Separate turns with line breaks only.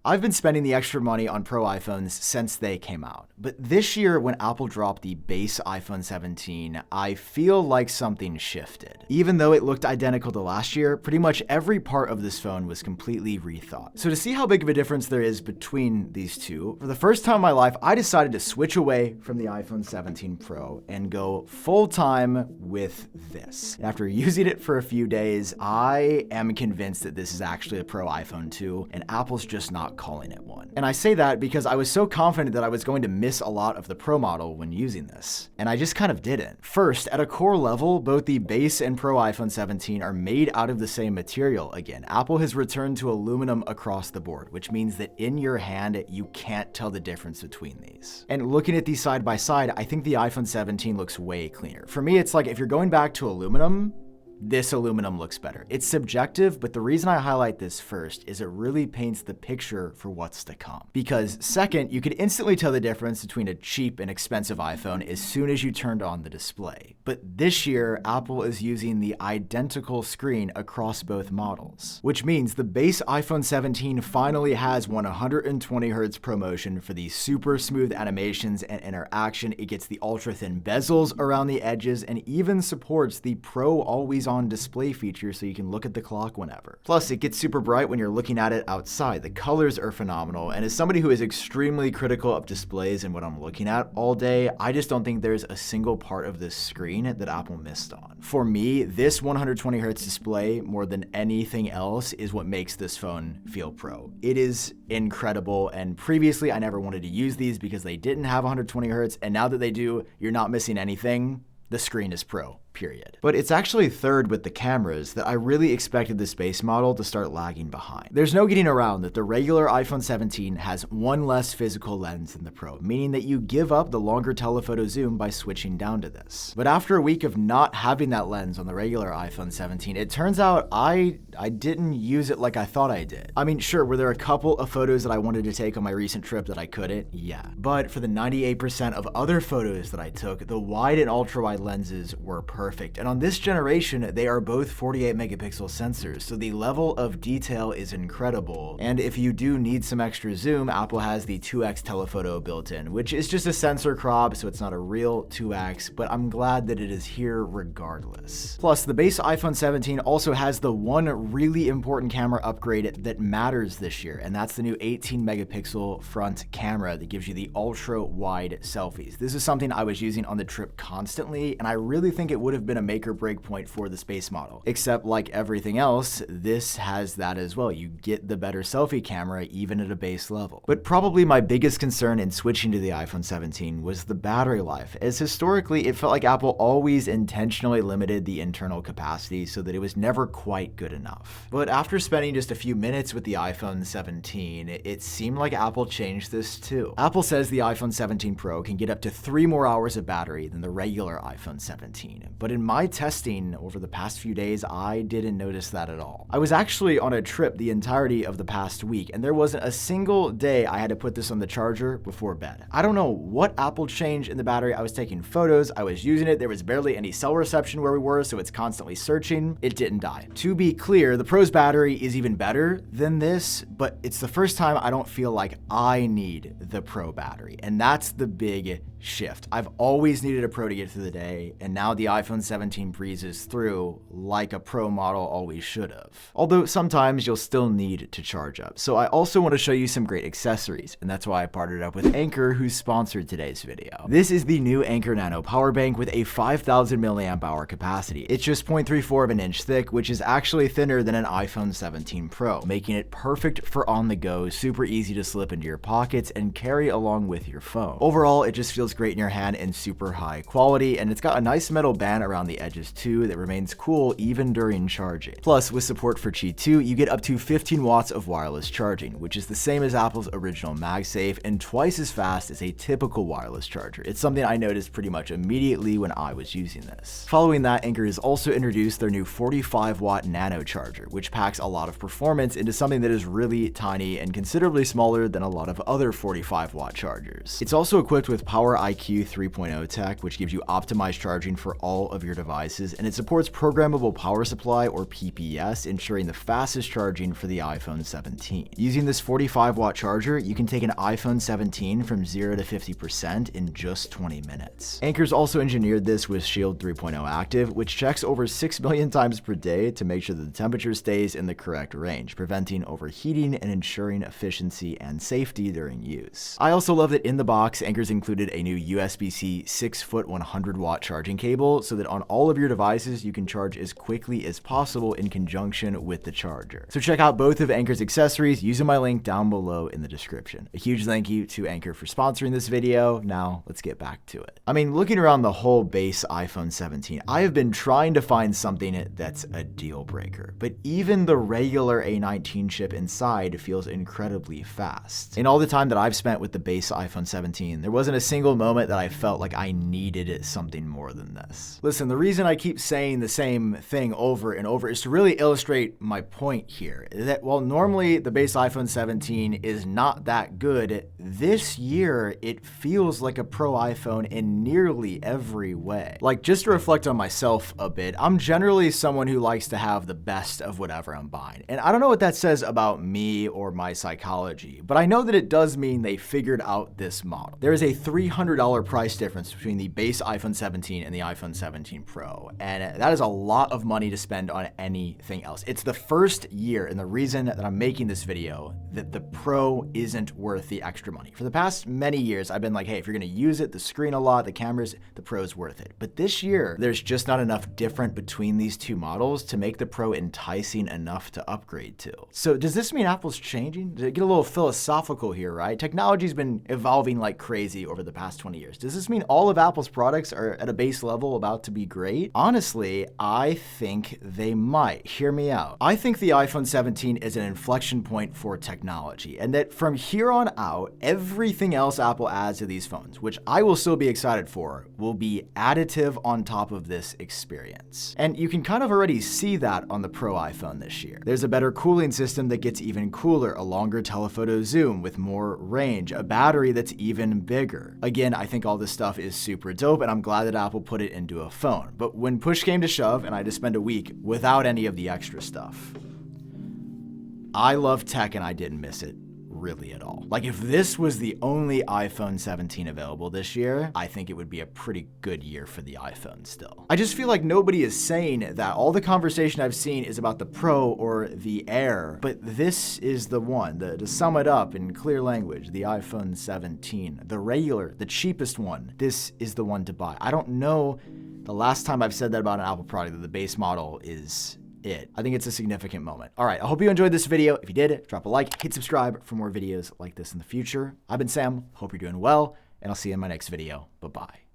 I've been spending the extra money on Pro iPhones since they came out, but this year when Apple dropped the base iPhone 17, I feel like something shifted. Even though it looked identical to last year, pretty much every part of this phone was completely rethought. So to see how big of a difference there is between these two, for the first time in my life, I decided to switch away from the iPhone 17 Pro and go full-time with this. And after using it for a few days, I am convinced that this is actually a Pro iPhone 2, and Apple's just not calling it one. And I say that because I was so confident that I was going to miss a lot of the Pro model when using this, and I just kind of didn't. First, at a core level, both the base and Pro iPhone 17 are made out of the same material again. Apple has returned to aluminum across the board, which means that in your hand, you can't tell the difference between these. And looking at these side by side, I think the iPhone 17 looks way cleaner. For me, it's like if you're going back to aluminum, this aluminum looks better. It's subjective, but the reason I highlight this first is it really paints the picture for what's to come. Because second, you could instantly tell the difference between a cheap and expensive iPhone as soon as you turned on the display. But this year, Apple is using the identical screen across both models, which means the base iPhone 17 finally has 120 Hz ProMotion for these super smooth animations and interaction. It gets the ultra thin bezels around the edges and even supports the Pro Always On display feature so you can look at the clock whenever. Plus, it gets super bright when you're looking at it outside. The colors are phenomenal, and as somebody who is extremely critical of displays and what I'm looking at all day, I just don't think there's a single part of this screen that Apple missed on. For me, this 120 Hz display, more than anything else, is what makes this phone feel Pro. It is incredible, and previously I never wanted to use these because they didn't have 120 Hz, and now that they do, you're not missing anything. The screen is Pro. Period. But it's actually third with the cameras that I really expected this base model to start lagging behind. There's no getting around that the regular iPhone 17 has one less physical lens than the Pro, meaning that you give up the longer telephoto zoom by switching down to this. But after a week of not having that lens on the regular iPhone 17, it turns out I didn't use it like I thought I did. I mean, sure, were there a couple of photos that I wanted to take on my recent trip that I couldn't? Yeah. But for the 98% of other photos that I took, the wide and ultra wide lenses were perfect. And on this generation, they are both 48 megapixel sensors, so the level of detail is incredible. And if you do need some extra zoom, Apple has the 2x telephoto built in, which is just a sensor crop, so it's not a real 2x, but I'm glad that it is here regardless. Plus, the base iPhone 17 also has the one really important camera upgrade that matters this year, and that's the new 18 megapixel front camera that gives you the ultra wide selfies. This is something I was using on the trip constantly, and I really think it would have been a make or break point for the space model. Except like everything else, this has that as well. You get the better selfie camera even at a base level. But probably my biggest concern in switching to the iPhone 17 was the battery life, as historically it felt like Apple always intentionally limited the internal capacity so that it was never quite good enough. But after spending just a few minutes with the iPhone 17, it seemed like Apple changed this too. Apple says the iPhone 17 Pro can get up to 3 more hours of battery than the regular iPhone 17, but in my testing over the past few days, I didn't notice that at all. I was actually on a trip the entirety of the past week, and there wasn't a single day I had to put this on the charger before bed. I don't know what Apple changed in the battery. I was taking photos, I was using it, there was barely any cell reception where we were, so it's constantly searching. It didn't die. To be clear, the Pro's battery is even better than this, but it's the first time I don't feel like I need the Pro battery, and that's the big shift. I've always needed a Pro to get through the day, and now the iPhone 17 breezes through like a Pro model always should have. Although sometimes you'll still need to charge up. So I also want to show you some great accessories, and that's why I partnered up with Anker, who sponsored today's video. This is the new Anker Nano power bank with a 5,000 milliamp hour capacity. It's just 0.34 of an inch thick, which is actually thinner than an iPhone 17 Pro, making it perfect for on the go, super easy to slip into your pockets and carry along with your phone. Overall, it just feels great in your hand and super high quality, and it's got a nice metal band around the edges too that remains cool even during charging. Plus, with support for Qi 2, you get up to 15 watts of wireless charging, which is the same as Apple's original MagSafe and twice as fast as a typical wireless charger. It's something I noticed pretty much immediately when I was using this. Following that, Anker has also introduced their new 45-watt Nano charger, which packs a lot of performance into something that is really tiny and considerably smaller than a lot of other 45-watt chargers. It's also equipped with Power IQ 3.0 tech, which gives you optimized charging for all all of your devices, and it supports programmable power supply or PPS, ensuring the fastest charging for the iPhone 17. Using this 45-watt charger, you can take an iPhone 17 from 0 to 50% in just 20 minutes. Anker's also engineered this with Shield 3.0 Active, which checks over 6 million times per day to make sure that the temperature stays in the correct range, preventing overheating and ensuring efficiency and safety during use. I also love that in the box, Anker's included a new USB-C 6-foot 100-watt charging cable so that on all of your devices you can charge as quickly as possible in conjunction with the charger. So check out both of Anker's accessories using my link down below in the description. A huge thank you to Anker for sponsoring this video. Now let's get back to it. I mean, looking around the whole base iPhone 17, I have been trying to find something that's a deal breaker, but even the regular A19 chip inside feels incredibly fast. In all the time that I've spent with the base iPhone 17, there wasn't a single moment that I felt like I needed something more than this. Listen, the reason I keep saying the same thing over and over is to really illustrate my point here, that while normally the base iPhone 17 is not that good, this year it feels like a pro iPhone in nearly every way. Like, just to reflect on myself a bit, I'm generally someone who likes to have the best of whatever I'm buying. And I don't know what that says about me or my psychology, but I know that it does mean they figured out this model. There is a $300 price difference between the base iPhone 17 and the iPhone 17 Pro, and that is a lot of money to spend on anything else. It's the first year, and the reason that I'm making this video, that the Pro isn't worth the extra money. For the past many years, I've been like, hey, if you're gonna use it, the screen a lot, the cameras, the Pro's worth it. But this year, there's just not enough different between these two models to make the Pro enticing enough to upgrade to. So does this mean Apple's changing? To get a little philosophical here, right? Technology's been evolving like crazy over the past 20 years. Does this mean all of Apple's products are at a base level about to be great? Honestly, I think they might. Hear me out. I think the iPhone 17 is an inflection point for technology, and that from here on out, everything else Apple adds to these phones, which I will still be excited for, will be additive on top of this experience. And you can kind of already see that on the Pro iPhone this year. There's a better cooling system that gets even cooler, a longer telephoto zoom with more range, a battery that's even bigger. Again, I think all this stuff is super dope, and I'm glad that Apple put it into a phone. But when push came to shove and I had to spend a week without any of the extra stuff, I love tech and I didn't miss it really at all. Like, if this was the only iPhone 17 available this year, I think it would be a pretty good year for the iPhone still. I just feel like nobody is saying that. All the conversation I've seen is about the Pro or the Air, but this is the one. To sum it up in clear language, the iPhone 17, the regular, the cheapest one, this is the one to buy. I don't know the last time I've said that about an Apple product, that the base model is it. I think it's a significant moment. All right, I hope you enjoyed this video. If you did, drop a like, hit subscribe for more videos like this in the future. I've been Sam, hope you're doing well, and I'll see you in my next video. Bye-bye.